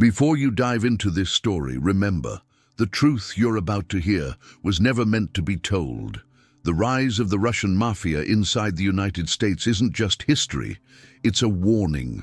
Before you dive into this story, remember, the truth you're about to hear was never meant to be told. The rise of the Russian Mafia inside the United States isn't just history, it's a warning.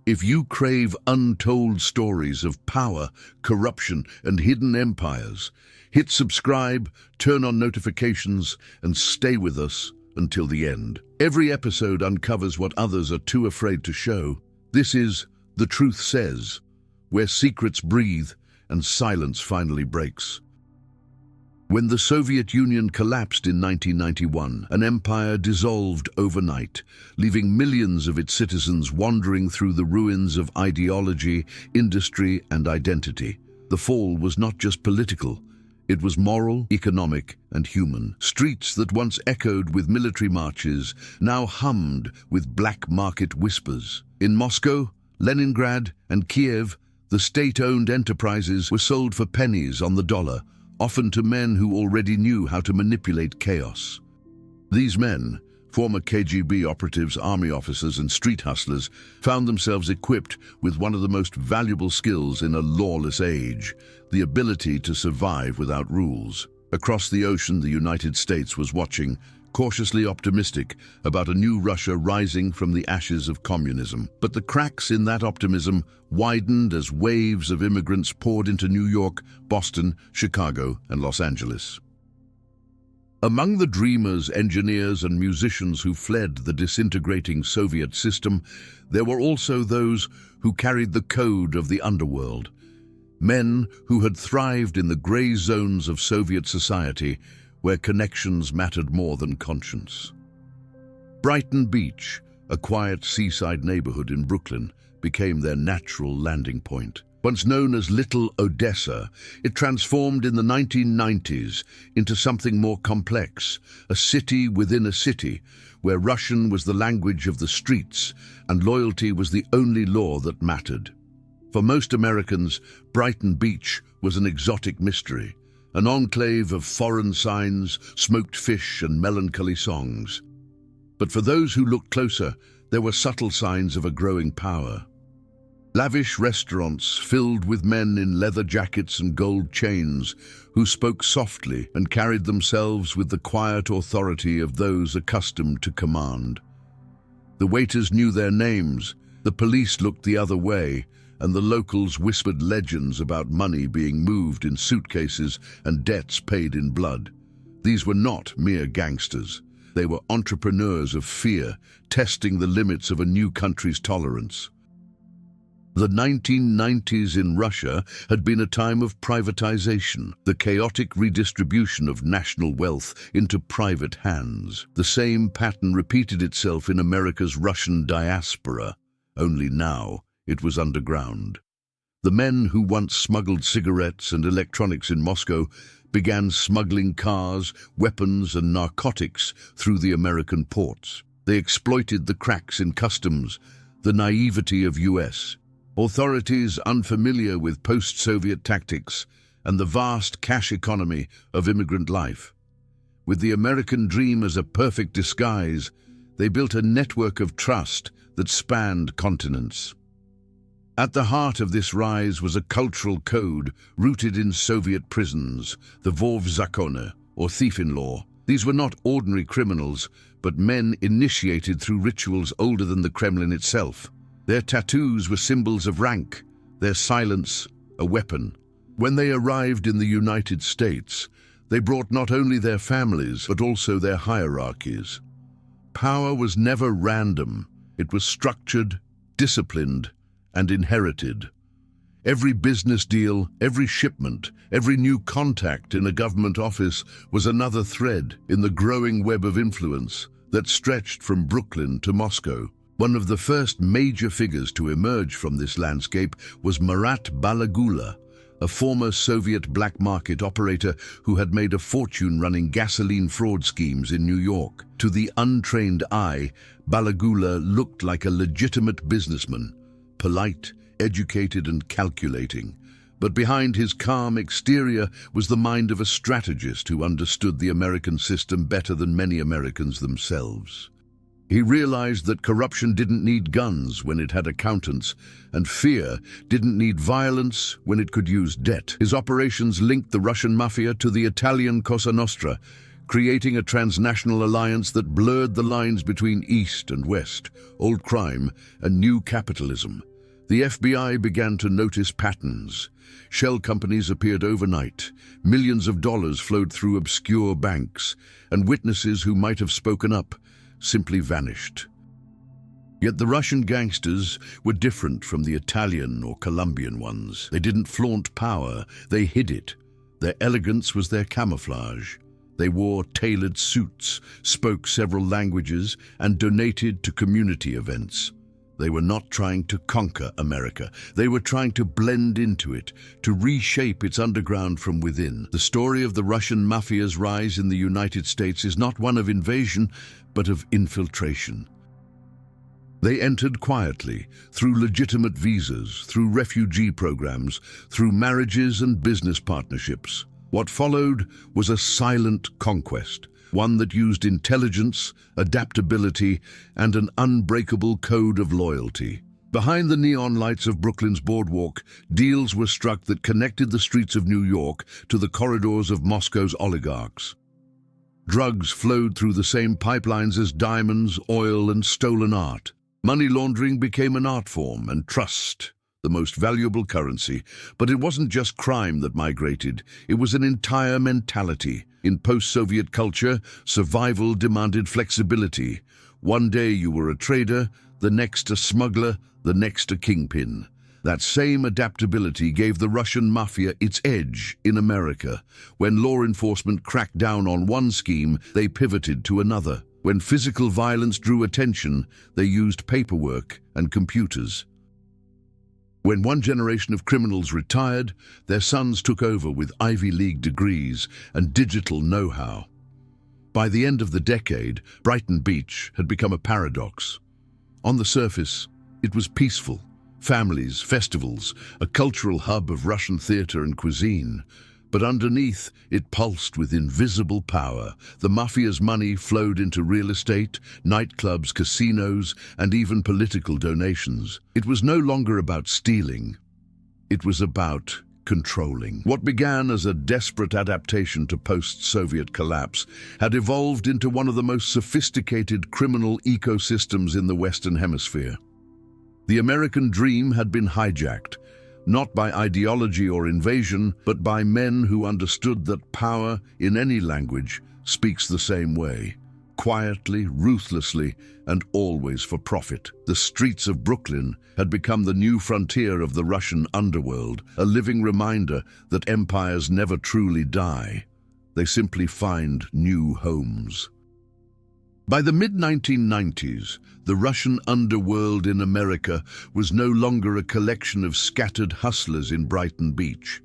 If you crave untold stories of power, corruption, and hidden empires, hit subscribe, turn on notifications, and stay with us until the end. Every episode uncovers what others are too afraid to show. This is The Truth Says, where secrets breathe and silence finally breaks. When the Soviet Union collapsed in 1991, an empire dissolved overnight, leaving millions of its citizens wandering through the ruins of ideology, industry, and identity. The fall was not just political. It was moral, economic, and human. Streets that once echoed with military marches now hummed with black market whispers. In Moscow, Leningrad, and Kiev, the state-owned enterprises were sold for pennies on the dollar, often to men who already knew how to manipulate chaos. These men, former KGB operatives, army officers, and street hustlers, found themselves equipped with one of the most valuable skills in a lawless age: the ability to survive without rules. Across the ocean, the United States was watching, cautiously optimistic about a new Russia rising from the ashes of communism. But the cracks in that optimism widened as waves of immigrants poured into New York, Boston, Chicago, and Los Angeles. Among the dreamers, engineers, and musicians who fled the disintegrating Soviet system, there were also those who carried the code of the underworld. Men who had thrived in the gray zones of Soviet society, where connections mattered more than conscience. Brighton Beach, a quiet seaside neighborhood in Brooklyn, became their natural landing point. Once known as Little Odessa, it transformed in the 1990s into something more complex, a city within a city, where Russian was the language of the streets and loyalty was the only law that mattered. For most Americans, Brighton Beach was an exotic mystery, an enclave of foreign signs, smoked fish, and melancholy songs. But for those who looked closer, there were subtle signs of a growing power. Lavish restaurants filled with men in leather jackets and gold chains who spoke softly and carried themselves with the quiet authority of those accustomed to command. The waiters knew their names, the police looked the other way, and the locals whispered legends about money being moved in suitcases and debts paid in blood. These were not mere gangsters. They were entrepreneurs of fear, testing the limits of a new country's tolerance. The 1990s in Russia had been a time of privatization, the chaotic redistribution of national wealth into private hands. The same pattern repeated itself in America's Russian diaspora, only now it was underground. The men who once smuggled cigarettes and electronics in Moscow began smuggling cars, weapons, and narcotics through the American ports. They exploited the cracks in customs, the naivety of US authorities unfamiliar with post-Soviet tactics, and the vast cash economy of immigrant life. With the American dream as a perfect disguise, they built a network of trust that spanned continents. At the heart of this rise was a cultural code rooted in Soviet prisons, the vor v zakone, or thief-in-law. These were not ordinary criminals, but men initiated through rituals older than the Kremlin itself. Their tattoos were symbols of rank, their silence a weapon. When they arrived in the United States, they brought not only their families, but also their hierarchies. Power was never random. It was structured, disciplined, and inherited. Every business deal, every shipment, every new contact in a government office was another thread in the growing web of influence that stretched from Brooklyn to Moscow. One of the first major figures to emerge from this landscape was Marat Balagula, a former Soviet black market operator who had made a fortune running gasoline fraud schemes in New York. To the untrained eye, Balagula looked like a legitimate businessman, polite, educated, and calculating. But behind his calm exterior was the mind of a strategist who understood the American system better than many Americans themselves. He realized that corruption didn't need guns when it had accountants, and fear didn't need violence when it could use debt. His operations linked the Russian Mafia to the Italian Cosa Nostra, creating a transnational alliance that blurred the lines between East and West, old crime and new capitalism. The FBI began to notice patterns. Shell companies appeared overnight, millions of dollars flowed through obscure banks, and witnesses who might have spoken up simply vanished. Yet the Russian gangsters were different from the Italian or Colombian ones. They didn't flaunt power, they hid it. Their elegance was their camouflage. They wore tailored suits, spoke several languages, and donated to community events. They were not trying to conquer America. They were trying to blend into it, to reshape its underground from within. The story of the Russian Mafia's rise in the United States is not one of invasion, but of infiltration. They entered quietly, through legitimate visas, through refugee programs, through marriages and business partnerships. What followed was a silent conquest, one that used intelligence, adaptability, and an unbreakable code of loyalty. Behind the neon lights of Brooklyn's boardwalk, deals were struck that connected the streets of New York to the corridors of Moscow's oligarchs. Drugs flowed through the same pipelines as diamonds, oil, and stolen art. Money laundering became an art form, and trust, the most valuable currency. But it wasn't just crime that migrated, it was an entire mentality. In post-Soviet culture, survival demanded flexibility. One day you were a trader, the next a smuggler, the next a kingpin. That same adaptability gave the Russian Mafia its edge in America. When law enforcement cracked down on one scheme, they pivoted to another. When physical violence drew attention, they used paperwork and computers. When one generation of criminals retired, their sons took over with Ivy League degrees and digital know-how. By the end of the decade, Brighton Beach had become a paradox. On the surface, it was peaceful. Families, festivals, a cultural hub of Russian theater and cuisine. But underneath, it pulsed with invisible power. The Mafia's money flowed into real estate, nightclubs, casinos, and even political donations. It was no longer about stealing. It was about controlling. What began as a desperate adaptation to post-Soviet collapse had evolved into one of the most sophisticated criminal ecosystems in the Western Hemisphere. The American dream had been hijacked, not by ideology or invasion, but by men who understood that power, in any language, speaks the same way. Quietly, ruthlessly, and always for profit. The streets of Brooklyn had become the new frontier of the Russian underworld, a living reminder that empires never truly die. They simply find new homes. By the mid-1990s, the Russian underworld in America was no longer a collection of scattered hustlers in Brighton Beach.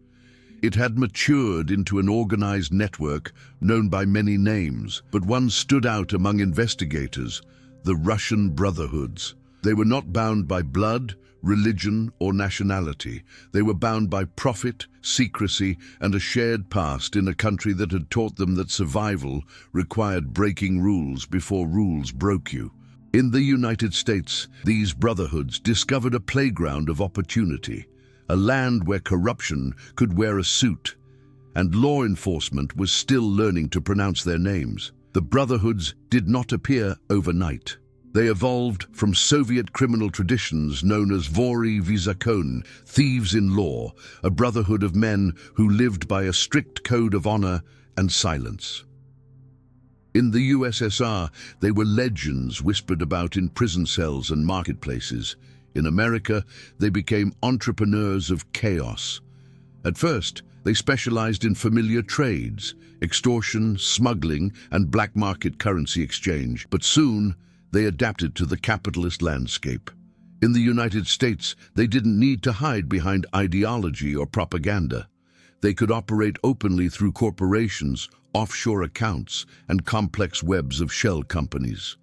It had matured into an organized network known by many names, but one stood out among investigators: the Russian brotherhoods. They were not bound by blood, religion, or nationality. They were bound by profit, secrecy, and a shared past in a country that had taught them that survival required breaking rules before rules broke you. In the United States, these brotherhoods discovered a playground of opportunity, a land where corruption could wear a suit, and law enforcement was still learning to pronounce their names. The brotherhoods did not appear overnight. They evolved from Soviet criminal traditions known as vory v zakon, thieves in law, a brotherhood of men who lived by a strict code of honor and silence. In the USSR, they were legends whispered about in prison cells and marketplaces. In America, they became entrepreneurs of chaos. At first, they specialized in familiar trades, extortion, smuggling, and black market currency exchange. But soon, they adapted to the capitalist landscape. In the United States, they didn't need to hide behind ideology or propaganda. They could operate openly through corporations, offshore accounts, and complex webs of shell companies.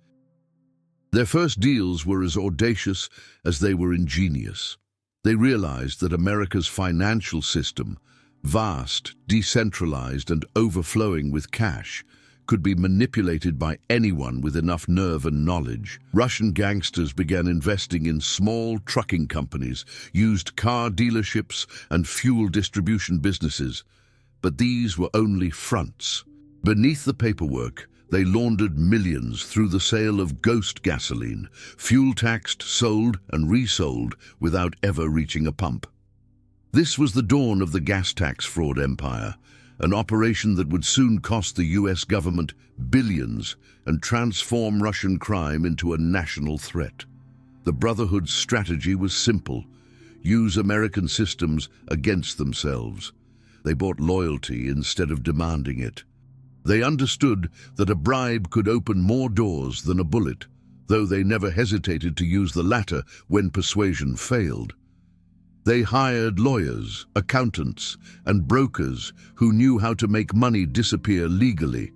Their first deals were as audacious as they were ingenious. They realized that America's financial system, vast, decentralized, and overflowing with cash, could be manipulated by anyone with enough nerve and knowledge. Russian gangsters began investing in small trucking companies, used car dealerships, and fuel distribution businesses. But these were only fronts. Beneath the paperwork, they laundered millions through the sale of ghost gasoline, fuel-taxed, sold, and resold without ever reaching a pump. This was the dawn of the gas tax fraud empire, an operation that would soon cost the US government billions and transform Russian crime into a national threat. The Brotherhood's strategy was simple: use American systems against themselves. They bought loyalty instead of demanding it. They understood that a bribe could open more doors than a bullet, though they never hesitated to use the latter when persuasion failed. They hired lawyers, accountants, and brokers who knew how to make money disappear legally.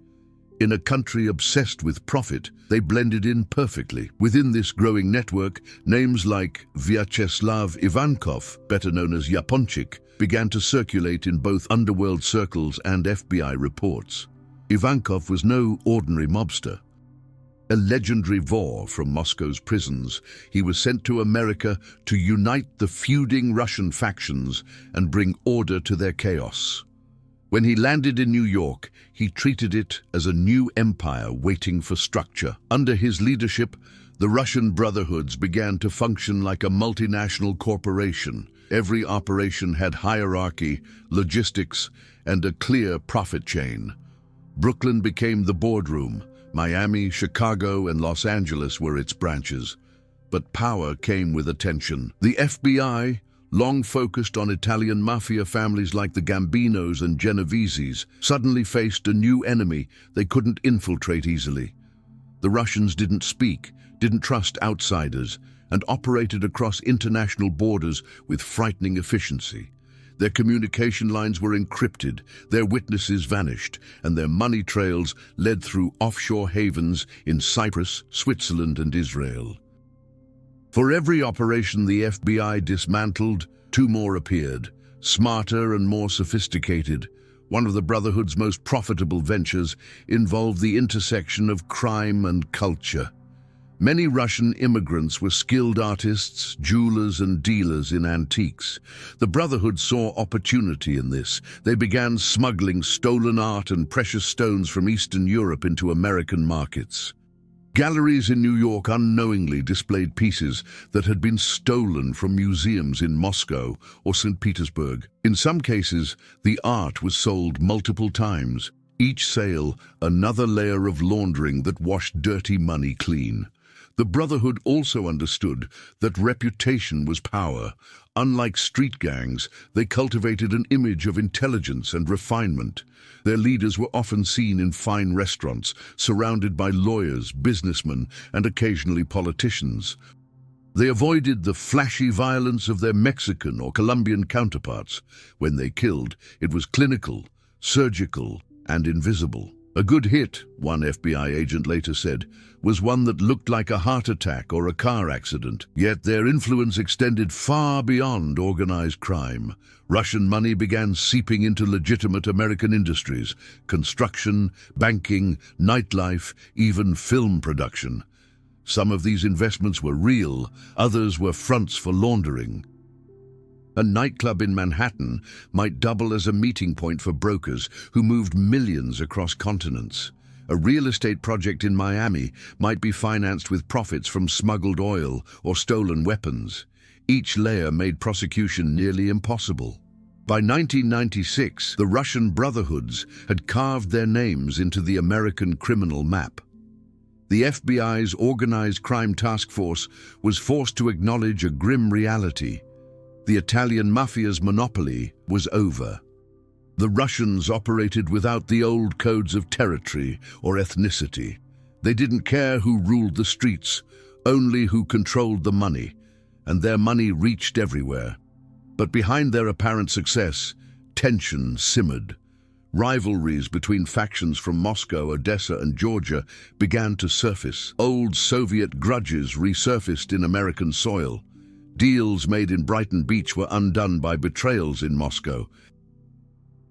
In a country obsessed with profit, they blended in perfectly. Within this growing network, names like Vyacheslav Ivankov, better known as Yaponchik, began to circulate in both underworld circles and FBI reports. Ivankov was no ordinary mobster. A legendary vore from Moscow's prisons, he was sent to America to unite the feuding Russian factions and bring order to their chaos. When he landed in New York, he treated it as a new empire waiting for structure. Under his leadership, the Russian brotherhoods began to function like a multinational corporation. Every operation had hierarchy, logistics, and a clear profit chain. Brooklyn became the boardroom. Miami, Chicago, and Los Angeles were its branches. But power came with attention. The FBI, long focused on Italian mafia families like the Gambinos and Genoveses, suddenly faced a new enemy they couldn't infiltrate easily. The Russians didn't speak, didn't trust outsiders, and operated across international borders with frightening efficiency. Their communication lines were encrypted, their witnesses vanished, and their money trails led through offshore havens in Cyprus, Switzerland, and Israel. For every operation the FBI dismantled, two more appeared, smarter and more sophisticated. One of the Brotherhood's most profitable ventures involved the intersection of crime and culture. Many Russian immigrants were skilled artists, jewelers, and dealers in antiques. The Brotherhood saw opportunity in this. They began smuggling stolen art and precious stones from Eastern Europe into American markets. Galleries in New York unknowingly displayed pieces that had been stolen from museums in Moscow or St. Petersburg. In some cases, the art was sold multiple times. Each sale, another layer of laundering that washed dirty money clean. The Brotherhood also understood that reputation was power. Unlike street gangs, they cultivated an image of intelligence and refinement. Their leaders were often seen in fine restaurants, surrounded by lawyers, businessmen, and occasionally politicians. They avoided the flashy violence of their Mexican or Colombian counterparts. When they killed, it was clinical, surgical, and invisible. A good hit, one FBI agent later said, was one that looked like a heart attack or a car accident. Yet their influence extended far beyond organized crime. Russian money began seeping into legitimate American industries: construction, banking, nightlife, even film production. Some of these investments were real, others were fronts for laundering. A nightclub in Manhattan might double as a meeting point for brokers who moved millions across continents. A real estate project in Miami might be financed with profits from smuggled oil or stolen weapons. Each layer made prosecution nearly impossible. By 1996, the Russian brotherhoods had carved their names into the American criminal map. The FBI's Organized Crime Task Force was forced to acknowledge a grim reality. The Italian Mafia's monopoly was over. The Russians operated without the old codes of territory or ethnicity. They didn't care who ruled the streets, only who controlled the money, and their money reached everywhere. But behind their apparent success, tension simmered. Rivalries between factions from Moscow, Odessa, and Georgia began to surface. Old Soviet grudges resurfaced in American soil. Deals made in Brighton Beach were undone by betrayals in Moscow.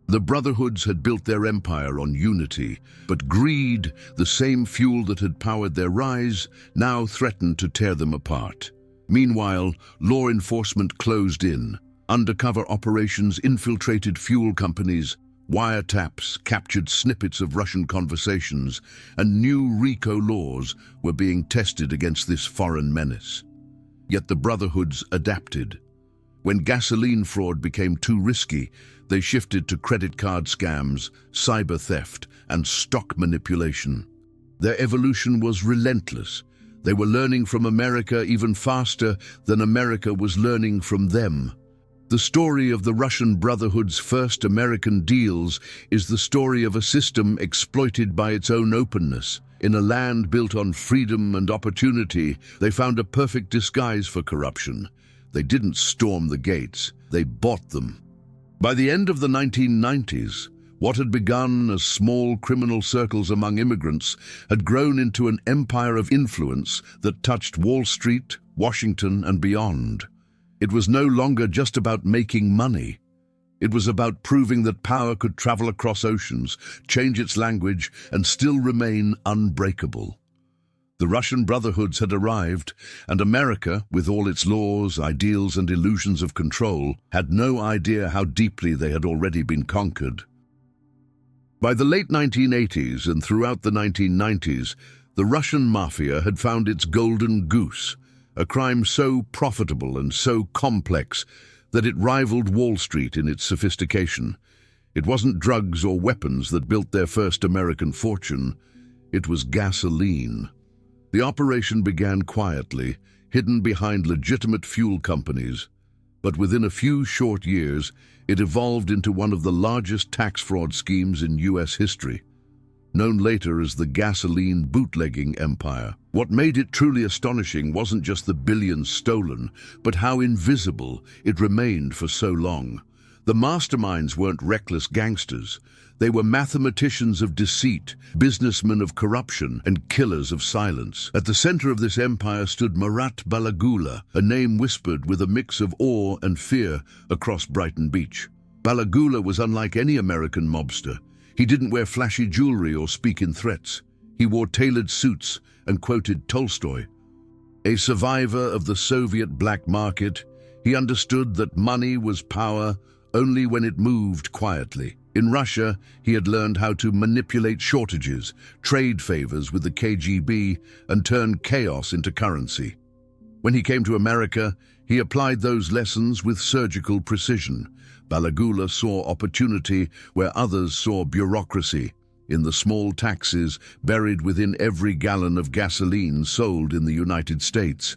The brotherhoods had built their empire on unity, but greed, the same fuel that had powered their rise, now threatened to tear them apart. Meanwhile, law enforcement closed in. Undercover operations infiltrated fuel companies, wiretaps captured snippets of Russian conversations, and new RICO laws were being tested against this foreign menace. Yet the brotherhoods adapted. When gasoline fraud became too risky, they shifted to credit card scams, cyber theft, and stock manipulation. Their evolution was relentless. They were learning from America even faster than America was learning from them. The story of the Russian Brotherhood's first American deals is the story of a system exploited by its own openness. In a land built on freedom and opportunity, they found a perfect disguise for corruption. They didn't storm the gates, they bought them. By the end of the 1990s, what had begun as small criminal circles among immigrants had grown into an empire of influence that touched Wall Street, Washington, and beyond. It was no longer just about making money. It was about proving that power could travel across oceans, change its language, and still remain unbreakable. The Russian Brotherhoods had arrived, and America, with all its laws, ideals, and illusions of control, had no idea how deeply they had already been conquered. By the late 1980s and throughout the 1990s, the Russian Mafia had found its golden goose, a crime so profitable and so complex that it rivaled Wall Street in its sophistication. It wasn't drugs or weapons that built their first American fortune. It was gasoline. The operation began quietly, hidden behind legitimate fuel companies, but within a few short years, it evolved into one of the largest tax fraud schemes in U.S. history, known later as the gasoline bootlegging empire. What made it truly astonishing wasn't just the billions stolen, but how invisible it remained for so long. The masterminds weren't reckless gangsters. They were mathematicians of deceit, businessmen of corruption, and killers of silence. At the center of this empire stood Murat Balagula, a name whispered with a mix of awe and fear across Brighton Beach. Balagula was unlike any American mobster. He didn't wear flashy jewelry or speak in threats. He wore tailored suits and quoted Tolstoy. A survivor of the Soviet black market, he understood that money was power only when it moved quietly. In Russia, he had learned how to manipulate shortages, trade favors with the KGB, and turn chaos into currency. When he came to America, he applied those lessons with surgical precision. Balagula saw opportunity where others saw bureaucracy, in the small taxes buried within every gallon of gasoline sold in the United States.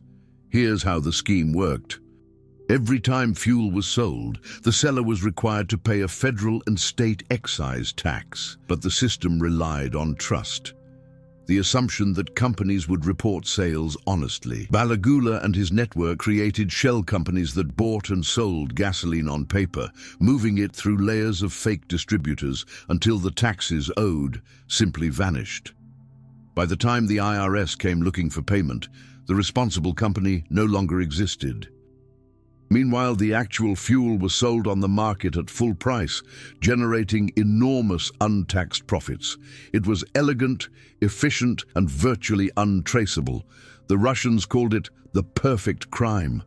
Here's how the scheme worked. Every time fuel was sold, the seller was required to pay a federal and state excise tax, but the system relied on trust. The assumption that companies would report sales honestly. Balagula and his network created shell companies that bought and sold gasoline on paper, moving it through layers of fake distributors until the taxes owed simply vanished. By the time the IRS came looking for payment, the responsible company no longer existed. Meanwhile, the actual fuel was sold on the market at full price, generating enormous untaxed profits. It was elegant, efficient, and virtually untraceable. The Russians called it the perfect crime,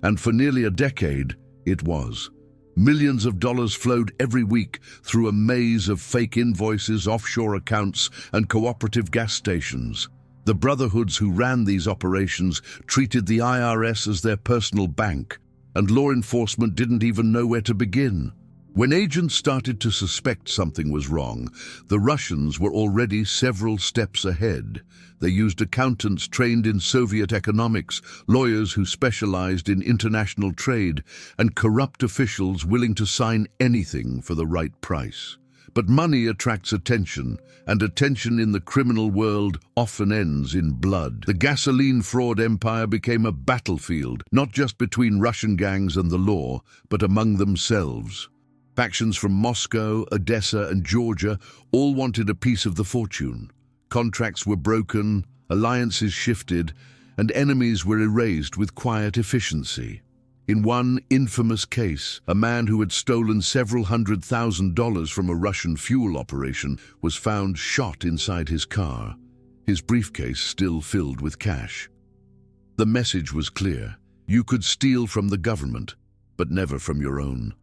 and for nearly a decade, it was. Millions of dollars flowed every week through a maze of fake invoices, offshore accounts, and cooperative gas stations. The brotherhoods who ran these operations treated the IRS as their personal bank, and law enforcement didn't even know where to begin. When agents started to suspect something was wrong, the Russians were already several steps ahead. They used accountants trained in Soviet economics, lawyers who specialized in international trade, and corrupt officials willing to sign anything for the right price. But money attracts attention, and attention in the criminal world often ends in blood. The gasoline fraud empire became a battlefield, not just between Russian gangs and the law, but among themselves. Factions from Moscow, Odessa, and Georgia all wanted a piece of the fortune. Contracts were broken, alliances shifted, and enemies were erased with quiet efficiency. In one infamous case, a man who had stolen several $100,000 from a Russian fuel operation was found shot inside his car, his briefcase still filled with cash. The message was clear. You could steal from the government, but never from your own.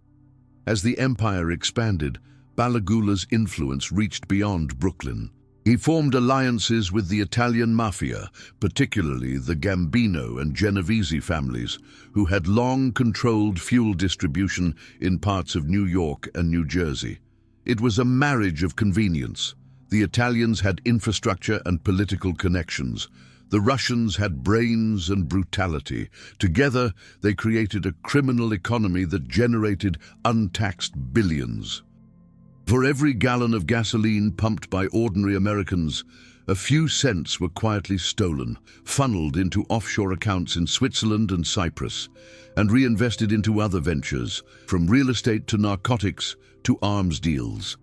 As the empire expanded, Balagula's influence reached beyond Brooklyn. He formed alliances with the Italian Mafia, particularly the Gambino and Genovese families, who had long controlled fuel distribution in parts of New York and New Jersey. It was a marriage of convenience. The Italians had infrastructure and political connections. The Russians had brains and brutality. Together, they created a criminal economy that generated untaxed billions. For every gallon of gasoline pumped by ordinary Americans, a few cents were quietly stolen, funneled into offshore accounts in Switzerland and Cyprus, and reinvested into other ventures, from real estate to narcotics to arms deals.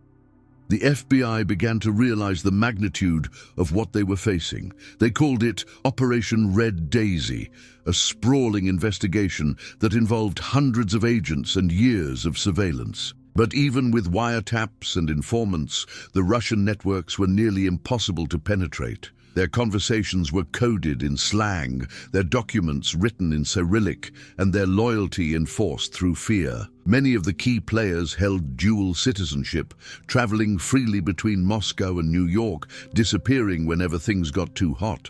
The FBI began to realize the magnitude of what they were facing. They called it Operation Red Daisy, a sprawling investigation that involved hundreds of agents and years of surveillance. But even with wiretaps and informants, the Russian networks were nearly impossible to penetrate. Their conversations were coded in slang, their documents written in Cyrillic, and their loyalty enforced through fear. Many of the key players held dual citizenship, traveling freely between Moscow and New York, disappearing whenever things got too hot.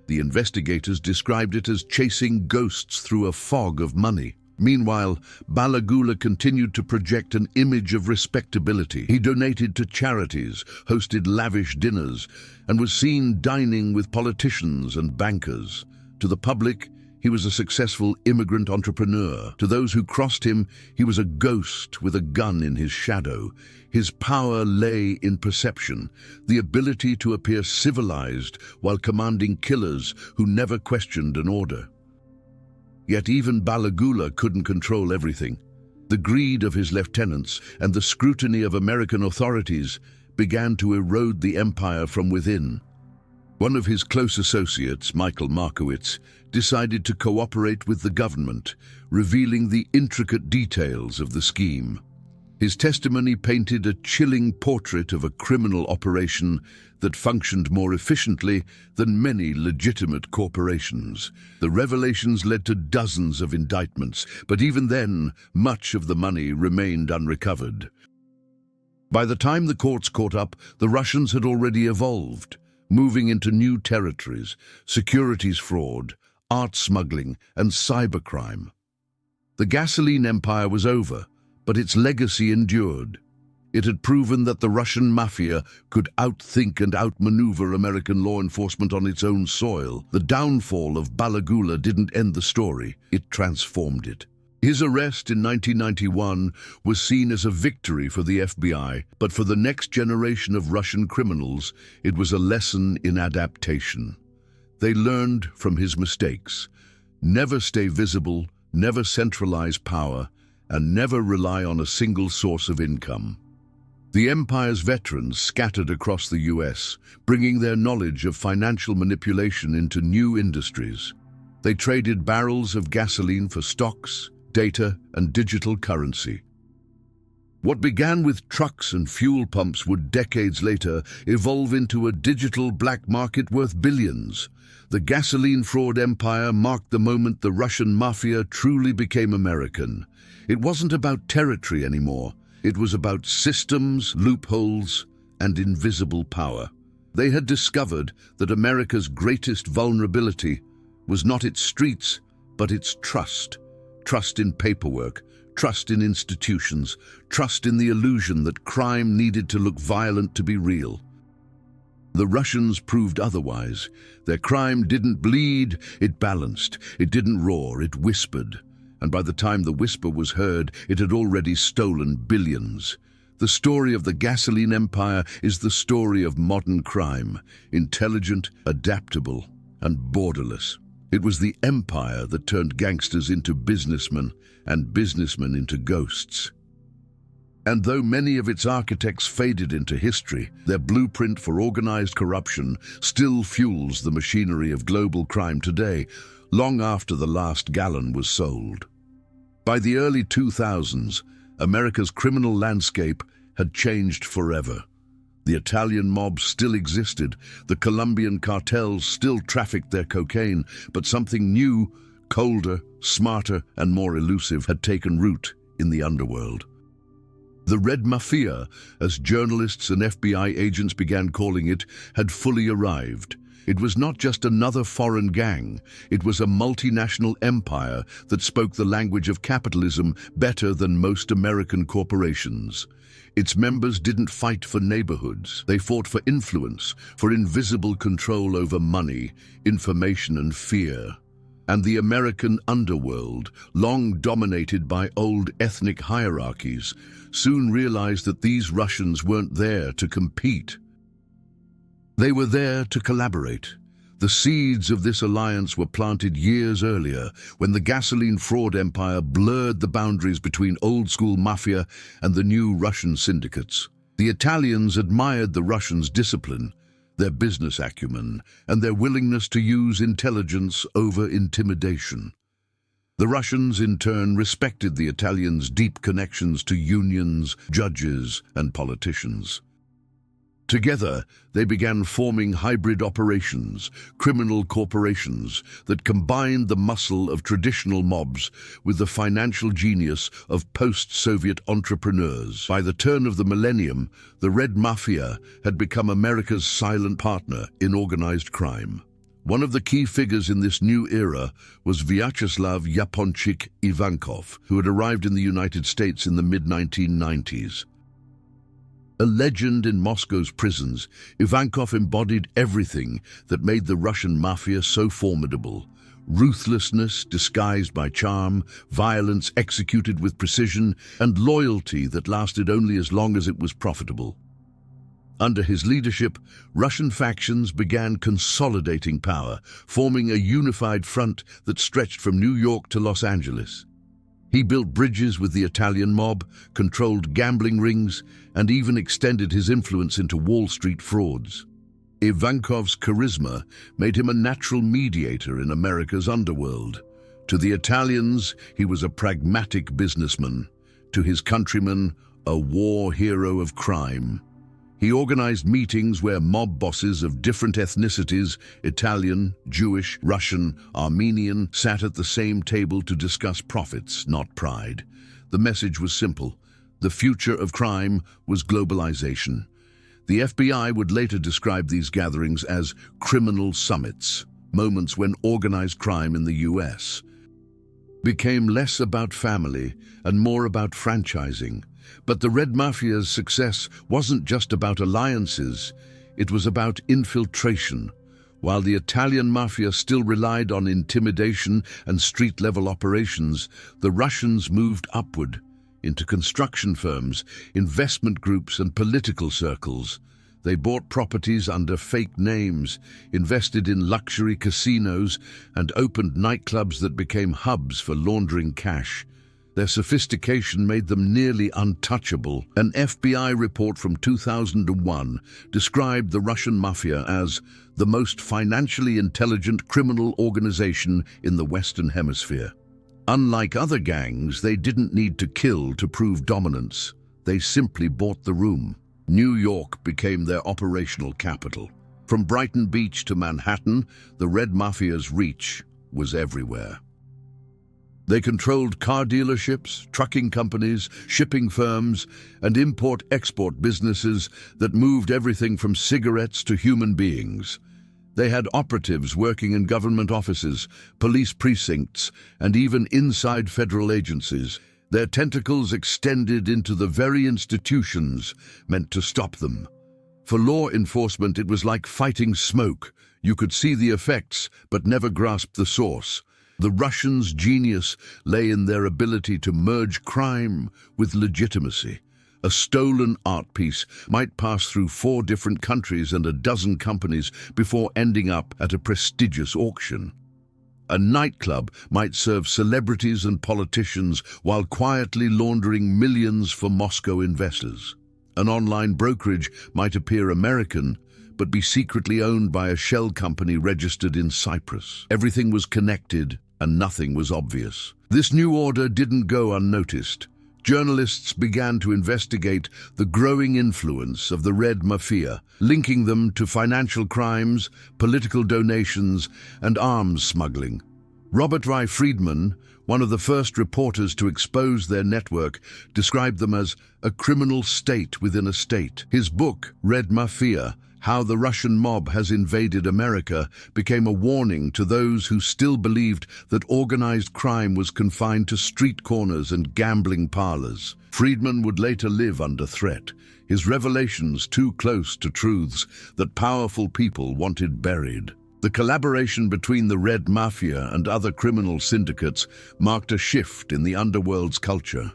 The investigators described it as chasing ghosts through a fog of money. Meanwhile, Balagula continued to project an image of respectability. He donated to charities, hosted lavish dinners, and was seen dining with politicians and bankers. To the public, he was a successful immigrant entrepreneur. To those who crossed him, he was a ghost with a gun in his shadow. His power lay in perception, the ability to appear civilized while commanding killers who never questioned an order. Yet even Balagula couldn't control everything. The greed of his lieutenants and the scrutiny of American authorities began to erode the empire from within. One of his close associates, Michael Markowitz, decided to cooperate with the government, revealing the intricate details of the scheme. His testimony painted a chilling portrait of a criminal operation that functioned more efficiently than many legitimate corporations. The revelations led to dozens of indictments, but even then, much of the money remained unrecovered. By the time the courts caught up, the Russians had already evolved, moving into new territories: securities fraud, art smuggling, and cybercrime. The gasoline empire was over, but its legacy endured. It had proven that the Russian Mafia could outthink and outmaneuver American law enforcement on its own soil. The downfall of Balagula didn't end the story, it transformed it. His arrest in 1991 was seen as a victory for the FBI, but for the next generation of Russian criminals, it was a lesson in adaptation. They learned from his mistakes. Never stay visible, never centralize power, and never rely on a single source of income. The empire's veterans scattered across the US, bringing their knowledge of financial manipulation into new industries. They traded barrels of gasoline for stocks, data, and digital currency. What began with trucks and fuel pumps would decades later evolve into a digital black market worth billions. The gasoline fraud empire marked the moment the Russian Mafia truly became American. It wasn't about territory anymore. It was about systems, loopholes, and invisible power. They had discovered that America's greatest vulnerability was not its streets, but its trust. Trust in paperwork, trust in institutions, trust in the illusion that crime needed to look violent to be real. The Russians proved otherwise. Their crime didn't bleed, it balanced. It didn't roar, it whispered. And by the time the whisper was heard, it had already stolen billions. The story of the gasoline empire is the story of modern crime, intelligent, adaptable, and borderless. It was the empire that turned gangsters into businessmen and businessmen into ghosts. And though many of its architects faded into history, their blueprint for organized corruption still fuels the machinery of global crime today, long after the last gallon was sold. By the early 2000s, America's criminal landscape had changed forever. The Italian mob still existed, the Colombian cartels still trafficked their cocaine, but something new, colder, smarter, and more elusive had taken root in the underworld. The Red Mafia, as journalists and FBI agents began calling it, had fully arrived. It was not just another foreign gang, it was a multinational empire that spoke the language of capitalism better than most American corporations. Its members didn't fight for neighborhoods, they fought for influence, for invisible control over money, information and fear. And the American underworld, long dominated by old ethnic hierarchies, soon realized that these Russians weren't there to compete. They were there to collaborate. The seeds of this alliance were planted years earlier, when the gasoline fraud empire blurred the boundaries between old-school mafia and the new Russian syndicates. The Italians admired the Russians' discipline, their business acumen, and their willingness to use intelligence over intimidation. The Russians, in turn, respected the Italians' deep connections to unions, judges, and politicians. Together, they began forming hybrid operations, criminal corporations that combined the muscle of traditional mobs with the financial genius of post-Soviet entrepreneurs. By the turn of the millennium, the Red Mafia had become America's silent partner in organized crime. One of the key figures in this new era was Vyacheslav Yaponchik Ivankov, who had arrived in the United States in the mid-1990s. A legend in Moscow's prisons, Ivankov embodied everything that made the Russian Mafia so formidable. Ruthlessness disguised by charm, violence executed with precision, and loyalty that lasted only as long as it was profitable. Under his leadership, Russian factions began consolidating power, forming a unified front that stretched from New York to Los Angeles. He built bridges with the Italian mob, controlled gambling rings, and even extended his influence into Wall Street frauds. Ivankov's charisma made him a natural mediator in America's underworld. To the Italians, he was a pragmatic businessman. To his countrymen, a war hero of crime. He organized meetings where mob bosses of different ethnicities, Italian, Jewish, Russian, Armenian, sat at the same table to discuss profits, not pride. The message was simple. The future of crime was globalization. The FBI would later describe these gatherings as criminal summits, moments when organized crime in the US became less about family and more about franchising. But the Red Mafia's success wasn't just about alliances, it was about infiltration. While the Italian Mafia still relied on intimidation and street-level operations, the Russians moved upward into construction firms, investment groups, and political circles. They bought properties under fake names, invested in luxury casinos, and opened nightclubs that became hubs for laundering cash. Their sophistication made them nearly untouchable. An FBI report from 2001 described the Russian Mafia as the most financially intelligent criminal organization in the Western Hemisphere. Unlike other gangs, they didn't need to kill to prove dominance. They simply bought the room. New York became their operational capital. From Brighton Beach to Manhattan, the Red Mafia's reach was everywhere. They controlled car dealerships, trucking companies, shipping firms, and import-export businesses that moved everything from cigarettes to human beings. They had operatives working in government offices, police precincts, and even inside federal agencies. Their tentacles extended into the very institutions meant to stop them. For law enforcement, it was like fighting smoke. You could see the effects, but never grasp the source. The Russians' genius lay in their ability to merge crime with legitimacy. A stolen art piece might pass through 4 different countries and a dozen companies before ending up at a prestigious auction. A nightclub might serve celebrities and politicians while quietly laundering millions for Moscow investors. An online brokerage might appear American, but be secretly owned by a shell company registered in Cyprus. Everything was connected, and nothing was obvious. This new order didn't go unnoticed. Journalists began to investigate the growing influence of the Red Mafia, linking them to financial crimes, political donations, and arms smuggling. Robert Rye Friedman, one of the first reporters to expose their network, described them as a criminal state within a state. His book, Red Mafia, How the Russian Mob Has Invaded America, became a warning to those who still believed that organized crime was confined to street corners and gambling parlors. Friedman would later live under threat, his revelations too close to truths that powerful people wanted buried. The collaboration between the Red Mafia and other criminal syndicates marked a shift in the underworld's culture.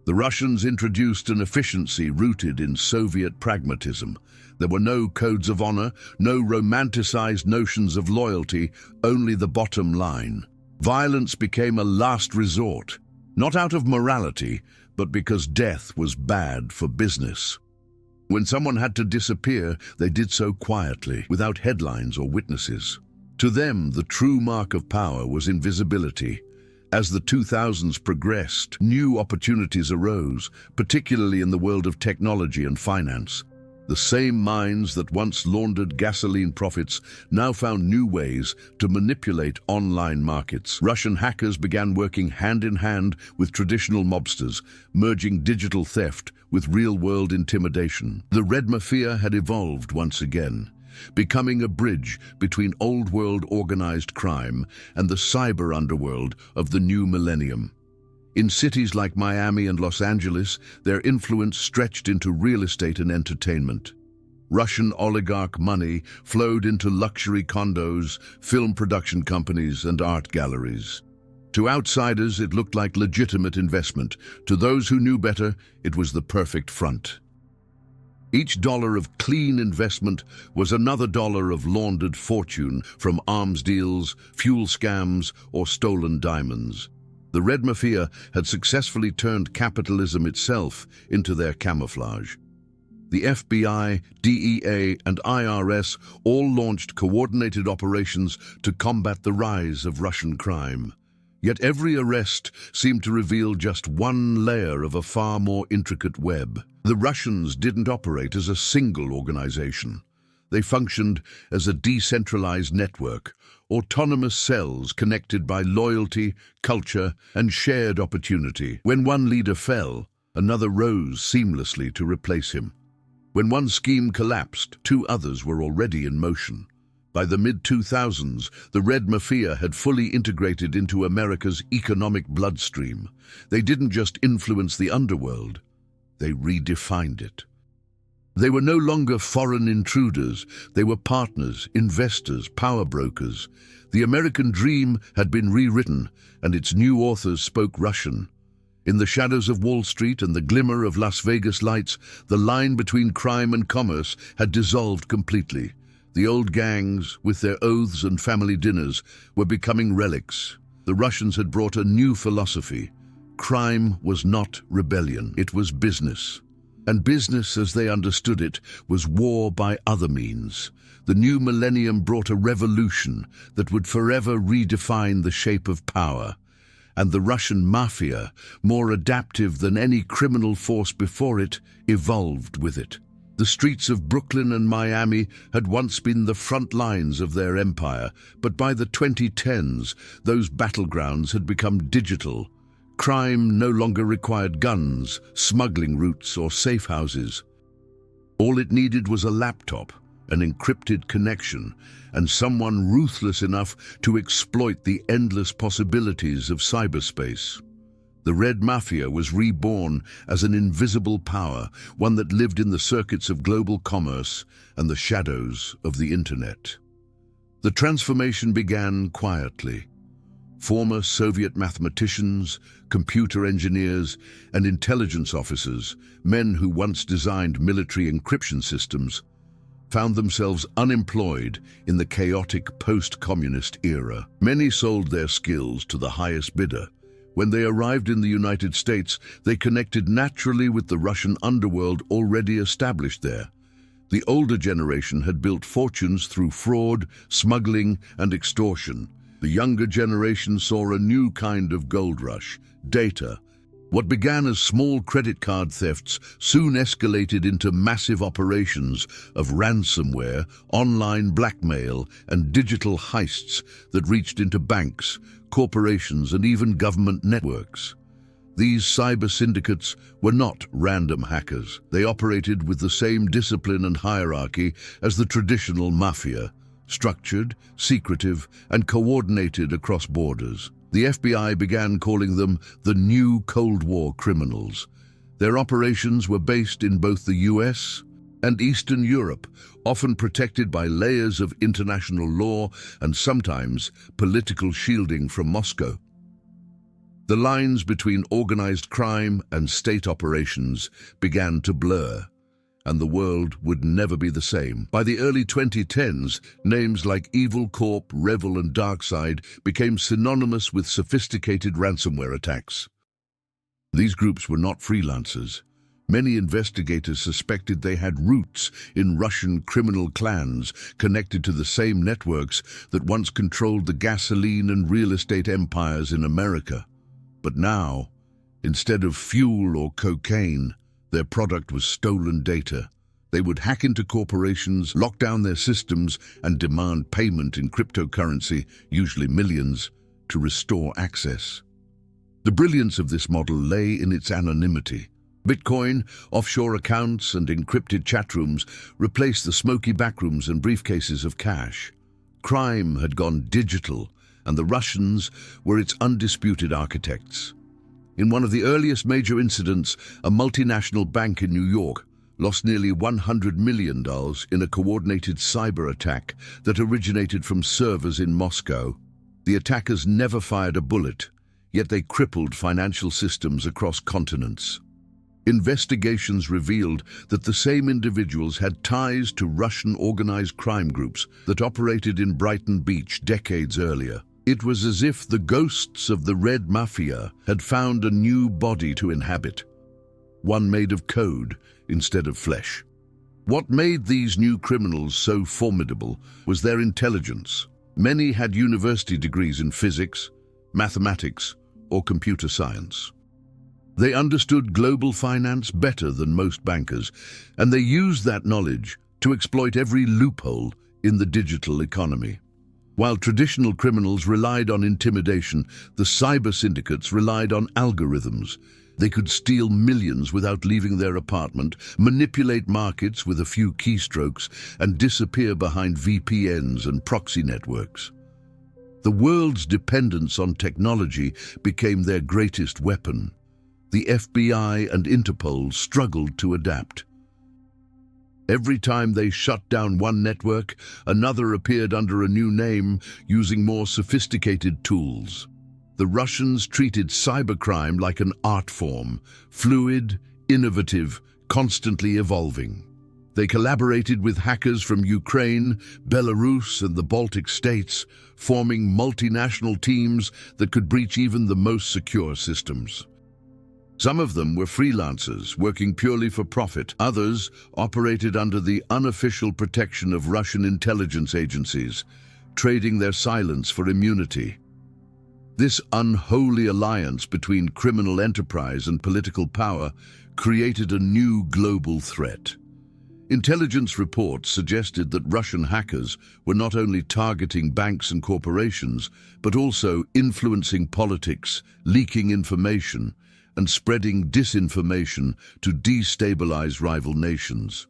The Russians introduced an efficiency rooted in Soviet pragmatism. There were no codes of honor, no romanticized notions of loyalty, only the bottom line. Violence became a last resort, not out of morality, but because death was bad for business. When someone had to disappear, they did so quietly, without headlines or witnesses. To them, the true mark of power was invisibility. As the 2000s progressed, new opportunities arose, particularly in the world of technology and finance. The same minds that once laundered gasoline profits now found new ways to manipulate online markets. Russian hackers began working hand in hand with traditional mobsters, merging digital theft with real-world intimidation. The Red Mafia had evolved once again, becoming a bridge between old-world organized crime and the cyber underworld of the new millennium. In cities like Miami and Los Angeles, their influence stretched into real estate and entertainment. Russian oligarch money flowed into luxury condos, film production companies, and art galleries. To outsiders, it looked like legitimate investment. To those who knew better, it was the perfect front. Each dollar of clean investment was another dollar of laundered fortune from arms deals, fuel scams, or stolen diamonds. The Red Mafia had successfully turned capitalism itself into their camouflage. The FBI, DEA, and IRS all launched coordinated operations to combat the rise of Russian crime. Yet every arrest seemed to reveal just one layer of a far more intricate web. The Russians didn't operate as a single organization. They functioned as a decentralized network, autonomous cells connected by loyalty, culture, and shared opportunity. When one leader fell, another rose seamlessly to replace him. When one scheme collapsed, two others were already in motion. By the mid-2000s, the Red Mafia had fully integrated into America's economic bloodstream. They didn't just influence the underworld, they redefined it. They were no longer foreign intruders. They were partners, investors, power brokers. The American dream had been rewritten, and its new authors spoke Russian. In the shadows of Wall Street and the glimmer of Las Vegas lights, the line between crime and commerce had dissolved completely. The old gangs, with their oaths and family dinners, were becoming relics. The Russians had brought a new philosophy. Crime was not rebellion, it was business. And business, as they understood it, was war by other means. The new millennium brought a revolution that would forever redefine the shape of power. And the Russian Mafia, more adaptive than any criminal force before it, evolved with it. The streets of Brooklyn and Miami had once been the front lines of their empire, but by the 2010s, those battlegrounds had become digital. Crime no longer required guns, smuggling routes, or safe houses. All it needed was a laptop, an encrypted connection, and someone ruthless enough to exploit the endless possibilities of cyberspace. The Red Mafia was reborn as an invisible power, one that lived in the circuits of global commerce and the shadows of the internet. The transformation began quietly. Former Soviet mathematicians, computer engineers, and intelligence officers, men who once designed military encryption systems, found themselves unemployed in the chaotic post-communist era. Many sold their skills to the highest bidder. When they arrived in the United States, they connected naturally with the Russian underworld already established there. The older generation had built fortunes through fraud, smuggling, and extortion, The younger generation saw a new kind of gold rush: data. What began as small credit card thefts soon escalated into massive operations of ransomware, online blackmail, and digital heists that reached into banks, corporations, and even government networks. These cyber syndicates were not random hackers. They operated with the same discipline and hierarchy as the traditional mafia, structured, secretive, and coordinated across borders. The FBI began calling them the new Cold War criminals. Their operations were based in both the US and Eastern Europe, often protected by layers of international law and sometimes political shielding from Moscow. The lines between organized crime and state operations began to blur, and the world would never be the same. By the early 2010s, names like Evil Corp, Revel, and Darkside became synonymous with sophisticated ransomware attacks. These groups were not freelancers. Many investigators suspected they had roots in Russian criminal clans connected to the same networks that once controlled the gasoline and real estate empires in America. But now, instead of fuel or cocaine, their product was stolen data. They would hack into corporations, lock down their systems, and demand payment in cryptocurrency, usually millions, to restore access. The brilliance of this model lay in its anonymity. Bitcoin, offshore accounts, and encrypted chat rooms replaced the smoky backrooms and briefcases of cash. Crime had gone digital, and the Russians were its undisputed architects. In one of the earliest major incidents, a multinational bank in New York lost nearly $100 million in a coordinated cyber attack that originated from servers in Moscow. The attackers never fired a bullet, yet they crippled financial systems across continents. Investigations revealed that the same individuals had ties to Russian organized crime groups that operated in Brighton Beach decades earlier. It was as if the ghosts of the Red Mafia had found a new body to inhabit, one made of code instead of flesh. What made these new criminals so formidable was their intelligence. Many had university degrees in physics, mathematics, or computer science. They understood global finance better than most bankers, and they used that knowledge to exploit every loophole in the digital economy. While traditional criminals relied on intimidation, the cyber syndicates relied on algorithms. They could steal millions without leaving their apartment, manipulate markets with a few keystrokes, and disappear behind VPNs and proxy networks. The world's dependence on technology became their greatest weapon. The FBI and Interpol struggled to adapt. Every time they shut down one network, another appeared under a new name, using more sophisticated tools. The Russians treated cybercrime like an art form, fluid, innovative, constantly evolving. They collaborated with hackers from Ukraine, Belarus, and the Baltic states, forming multinational teams that could breach even the most secure systems. Some of them were freelancers, working purely for profit. Others operated under the unofficial protection of Russian intelligence agencies, trading their silence for immunity. This unholy alliance between criminal enterprise and political power created a new global threat. Intelligence reports suggested that Russian hackers were not only targeting banks and corporations, but also influencing politics, leaking information, and spreading disinformation to destabilize rival nations.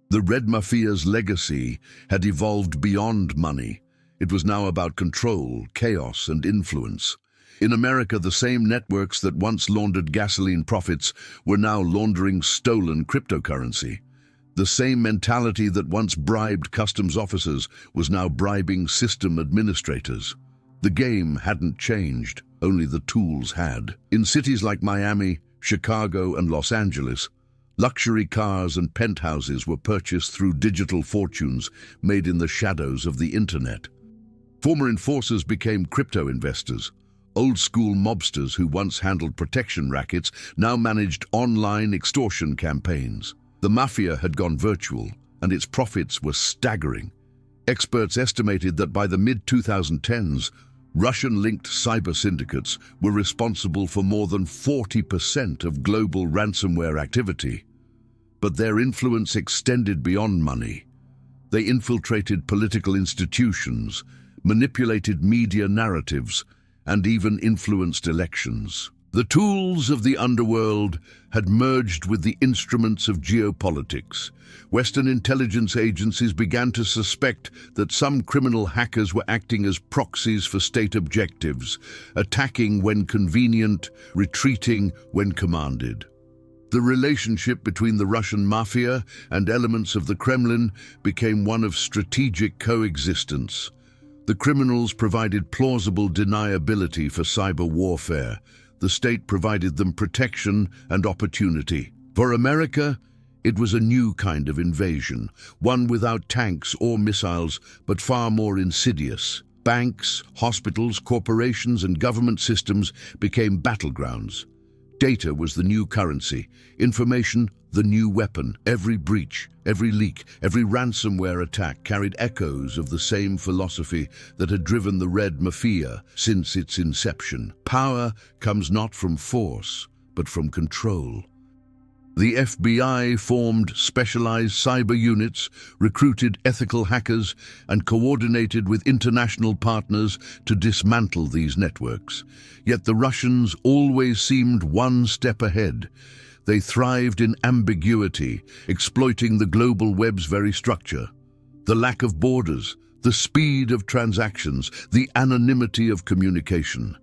The Red Mafia's legacy had evolved beyond money. It was now about control, chaos, and influence. In America, the same networks that once laundered gasoline profits were now laundering stolen cryptocurrency. The same mentality that once bribed customs officers was now bribing system administrators. The game hadn't changed, only the tools had. In cities like Miami, Chicago, and Los Angeles, luxury cars and penthouses were purchased through digital fortunes made in the shadows of the internet. Former enforcers became crypto investors. Old-school mobsters who once handled protection rackets now managed online extortion campaigns. The mafia had gone virtual, and its profits were staggering. Experts estimated that by the mid-2010s, Russian-linked cyber syndicates were responsible for more than 40% of global ransomware activity. But their influence extended beyond money. They infiltrated political institutions, manipulated media narratives, and even influenced elections. The tools of the underworld had merged with the instruments of geopolitics. Western intelligence agencies began to suspect that some criminal hackers were acting as proxies for state objectives, attacking when convenient, retreating when commanded. The relationship between the Russian Mafia and elements of the Kremlin became one of strategic coexistence. The criminals provided plausible deniability for cyber warfare. The state provided them protection and opportunity. For America, it was a new kind of invasion, one without tanks or missiles, but far more insidious. Banks, hospitals, corporations, and government systems became battlegrounds. Data was the new currency, information the new weapon. Every breach, every leak, every ransomware attack carried echoes of the same philosophy that had driven the Red Mafia since its inception. Power comes not from force, but from control. The FBI formed specialized cyber units, recruited ethical hackers, and coordinated with international partners to dismantle these networks. Yet the Russians always seemed one step ahead. They thrived in ambiguity, exploiting the global web's very structure. The lack of borders, the speed of transactions, the anonymity of communication.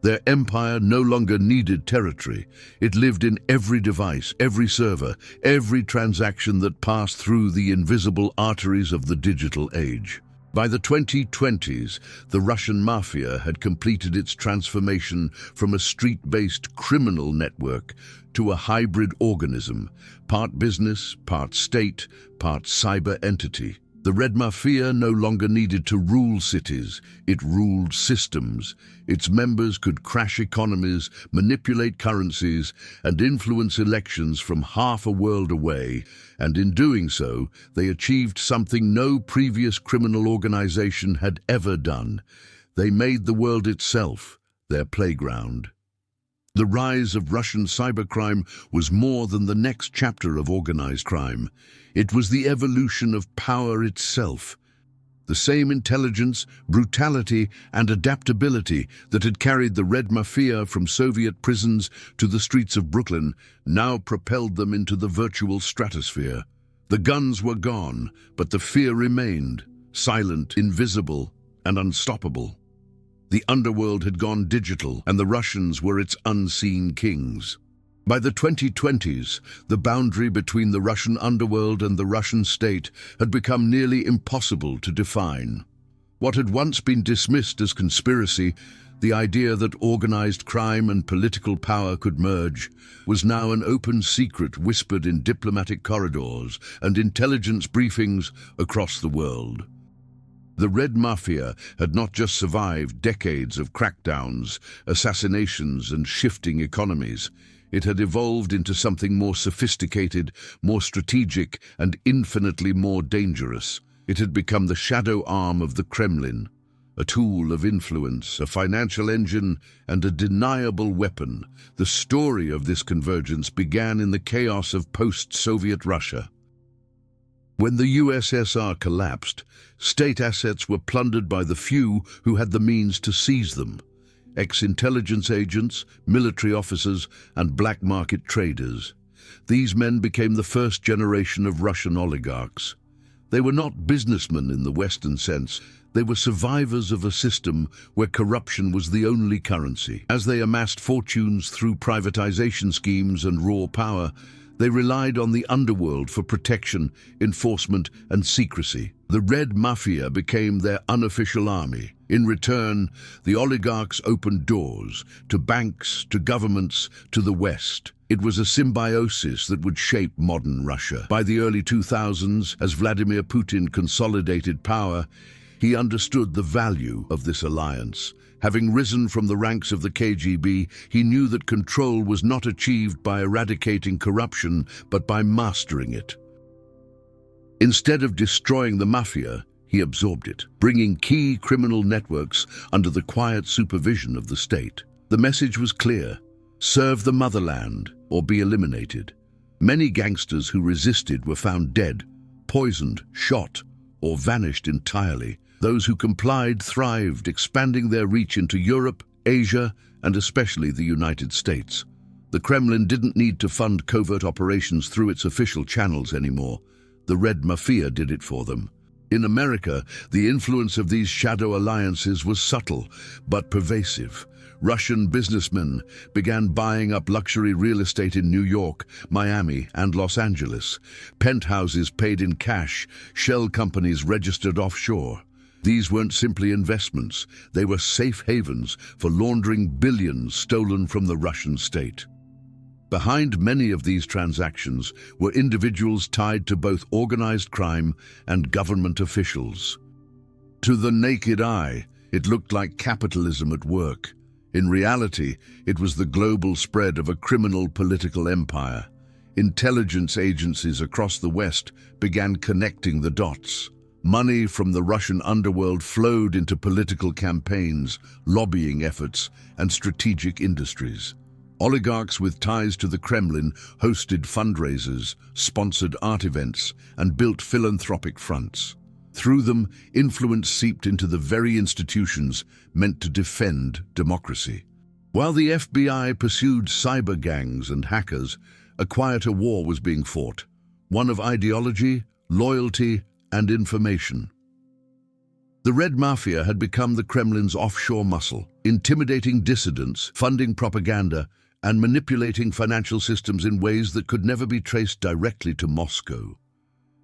Their empire no longer needed territory. It lived in every device, every server, every transaction that passed through the invisible arteries of the digital age. By the 2020s, the Russian Mafia had completed its transformation from a street-based criminal network to a hybrid organism, part business, part state, part cyber entity. The Red Mafia no longer needed to rule cities, it ruled systems. Its members could crash economies, manipulate currencies, and influence elections from half a world away, and in doing so, they achieved something no previous criminal organization had ever done. They made the world itself their playground. The rise of Russian cybercrime was more than the next chapter of organized crime. It was the evolution of power itself. The same intelligence, brutality, and adaptability that had carried the Red Mafia from Soviet prisons to the streets of Brooklyn now propelled them into the virtual stratosphere. The guns were gone, but the fear remained, silent, invisible, and unstoppable. The underworld had gone digital, and the Russians were its unseen kings. By the 2020s, the boundary between the Russian underworld and the Russian state had become nearly impossible to define. What had once been dismissed as conspiracy, the idea that organized crime and political power could merge, was now an open secret whispered in diplomatic corridors and intelligence briefings across the world. The Red Mafia had not just survived decades of crackdowns, assassinations, and shifting economies. It had evolved into something more sophisticated, more strategic, and infinitely more dangerous. It had become the shadow arm of the Kremlin, a tool of influence, a financial engine, and a deniable weapon. The story of this convergence began in the chaos of post-Soviet Russia. When the USSR collapsed, state assets were plundered by the few who had the means to seize them. Ex-intelligence agents, military officers, and black market traders. These men became the first generation of Russian oligarchs. They were not businessmen in the Western sense. They were survivors of a system where corruption was the only currency. As they amassed fortunes through privatization schemes and raw power, they relied on the underworld for protection, enforcement, and secrecy. The Red Mafia became their unofficial army. In return, the oligarchs opened doors to banks, to governments, to the West. It was a symbiosis that would shape modern Russia. By the early 2000s, as Vladimir Putin consolidated power, he understood the value of this alliance. Having risen from the ranks of the KGB, he knew that control was not achieved by eradicating corruption, but by mastering it. Instead of destroying the mafia, he absorbed it, bringing key criminal networks under the quiet supervision of the state. The message was clear: serve the motherland or be eliminated. Many gangsters who resisted were found dead, poisoned, shot, or vanished entirely. Those who complied thrived, expanding their reach into Europe, Asia, and especially the United States. The Kremlin didn't need to fund covert operations through its official channels anymore. The Red Mafia did it for them. In America, the influence of these shadow alliances was subtle but pervasive. Russian businessmen began buying up luxury real estate in New York, Miami, and Los Angeles. Penthouses paid in cash, shell companies registered offshore. These weren't simply investments, they were safe havens for laundering billions stolen from the Russian state. Behind many of these transactions were individuals tied to both organized crime and government officials. To the naked eye, it looked like capitalism at work. In reality, it was the global spread of a criminal political empire. Intelligence agencies across the West began connecting the dots. Money from the Russian underworld flowed into political campaigns, lobbying efforts, and strategic industries. Oligarchs with ties to the Kremlin hosted fundraisers, sponsored art events, and built philanthropic fronts. Through them, influence seeped into the very institutions meant to defend democracy. While the FBI pursued cyber gangs and hackers, a quieter war was being fought, one of ideology, loyalty, and information. The Red Mafia had become the Kremlin's offshore muscle, intimidating dissidents, funding propaganda, and manipulating financial systems in ways that could never be traced directly to Moscow.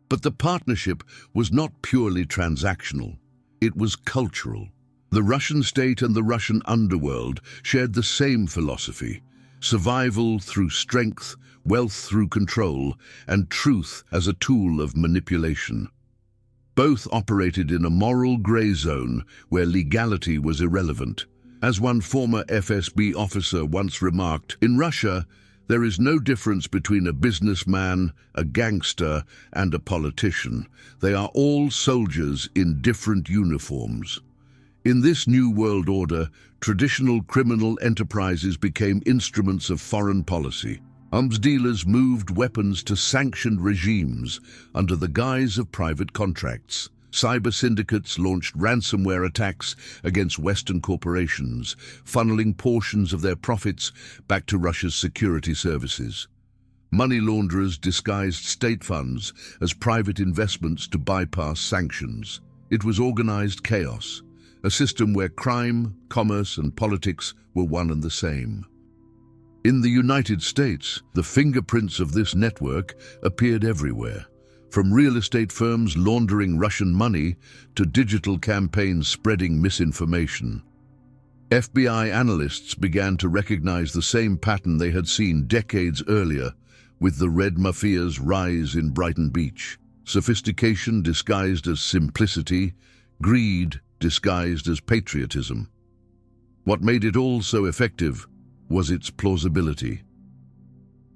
But the partnership was not purely transactional. It was cultural. The Russian state and the Russian underworld shared the same philosophy: survival through strength, wealth through control, and truth as a tool of manipulation. Both operated in a moral gray zone where legality was irrelevant. As one former FSB officer once remarked, in Russia, there is no difference between a businessman, a gangster, and a politician. They are all soldiers in different uniforms. In this new world order, traditional criminal enterprises became instruments of foreign policy. Arms dealers moved weapons to sanctioned regimes under the guise of private contracts. Cyber syndicates launched ransomware attacks against Western corporations, funneling portions of their profits back to Russia's security services. Money launderers disguised state funds as private investments to bypass sanctions. It was organized chaos, a system where crime, commerce, and politics were one and the same. In the United States, the fingerprints of this network appeared everywhere. From real estate firms laundering Russian money to digital campaigns spreading misinformation. FBI analysts began to recognize the same pattern they had seen decades earlier with the Red Mafia's rise in Brighton Beach. Sophistication disguised as simplicity, greed disguised as patriotism. What made it all so effective was its plausibility.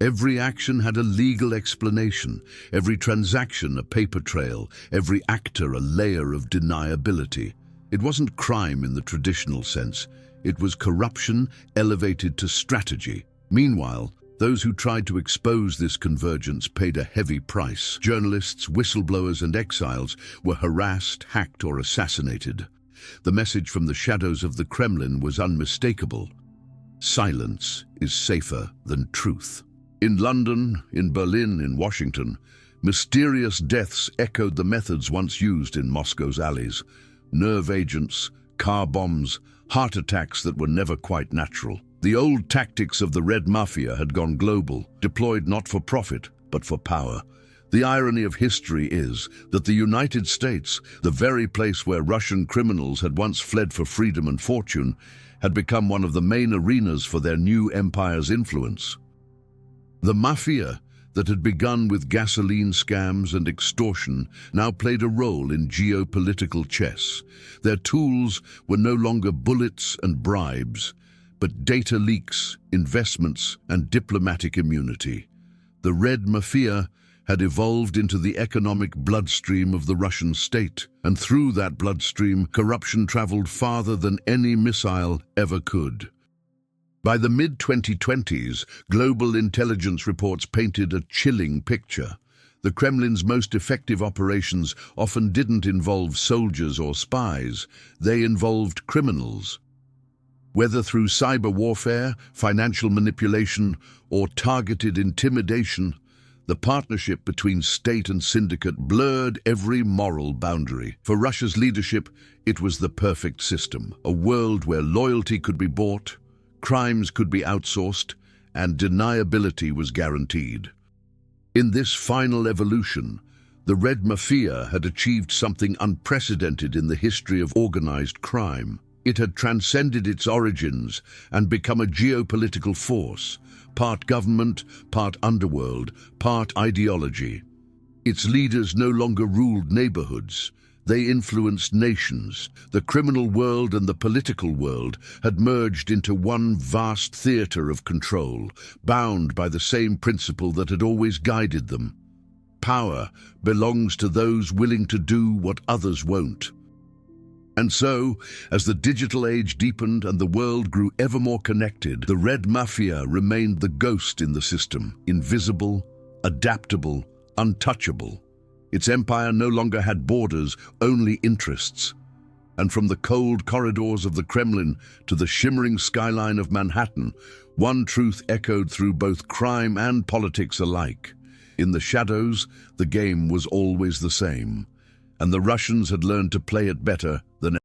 Every action had a legal explanation, every transaction a paper trail, every actor a layer of deniability. It wasn't crime in the traditional sense, it was corruption elevated to strategy. Meanwhile, those who tried to expose this convergence paid a heavy price. Journalists, whistleblowers, and exiles were harassed, hacked, or assassinated. The message from the shadows of the Kremlin was unmistakable: silence is safer than truth. In London, in Berlin, in Washington, mysterious deaths echoed the methods once used in Moscow's alleys: nerve agents, car bombs, heart attacks that were never quite natural. The old tactics of the Red Mafia had gone global, deployed not for profit, but for power. The irony of history is that the United States, the very place where Russian criminals had once fled for freedom and fortune, had become one of the main arenas for their new empire's influence. The mafia, that had begun with gasoline scams and extortion, now played a role in geopolitical chess. Their tools were no longer bullets and bribes, but data leaks, investments, and diplomatic immunity. The Red Mafia had evolved into the economic bloodstream of the Russian state, and through that bloodstream, corruption traveled farther than any missile ever could. By the mid-2020s, global intelligence reports painted a chilling picture. The Kremlin's most effective operations often didn't involve soldiers or spies, they involved criminals. Whether through cyber warfare, financial manipulation, or targeted intimidation, the partnership between state and syndicate blurred every moral boundary. For Russia's leadership, it was the perfect system, a world where loyalty could be bought, crimes could be outsourced, and deniability was guaranteed. In this final evolution, the Red Mafia had achieved something unprecedented in the history of organized crime. It had transcended its origins and become a geopolitical force, part government, part underworld, part ideology. Its leaders no longer ruled neighborhoods. They influenced nations. The criminal world and the political world had merged into one vast theater of control, bound by the same principle that had always guided them. Power belongs to those willing to do what others won't. And so, as the digital age deepened and the world grew ever more connected, the Red Mafia remained the ghost in the system, invisible, adaptable, untouchable. Its empire no longer had borders, only interests. And from the cold corridors of the Kremlin to the shimmering skyline of Manhattan, one truth echoed through both crime and politics alike. In the shadows, the game was always the same, and the Russians had learned to play it better than